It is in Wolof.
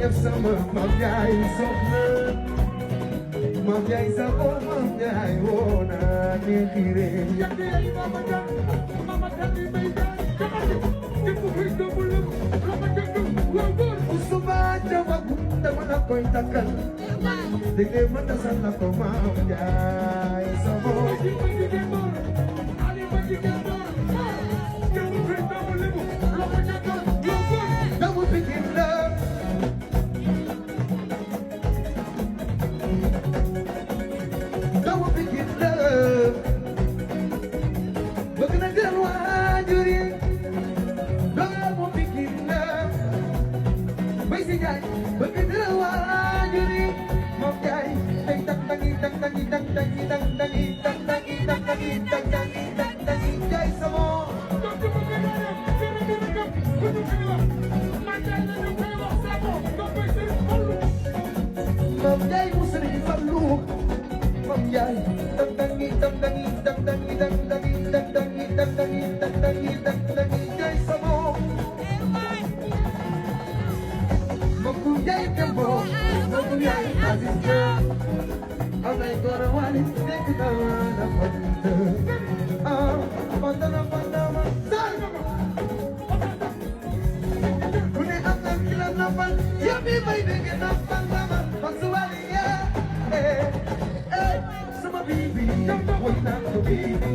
ak sama mam yaay soxna mam yaay sa ko mam yaay woo naa ne xiire Usuma jawa dama la koy takkal dégg ma tasal la ko mam yaay sama dama pikin la dama pikin la bëgg na gën waajur yi dama pikin la bay si jaay bëgg na waajur yi moom jaay day tang tangi tang tangi tang tangi tang tangi tang tangi tang tangi tang tangi tang tangi jaay sama Mam Ndiaye mu Sëriñ Fallu Mam Ndiaye tang tangi tang tangi tang tangi tang tangi tang tangi tang tangi tang tangi tang tangi jaay sama Maku Ndiaye Dembo Maku Ndiaye Aziz Dia Alay Gora Wali nekk na na fanta ah fanta ma ku ne am na ki la nampal yow mi may dégg nampal mama Maxwali ya sama bibi woy naa ko bibi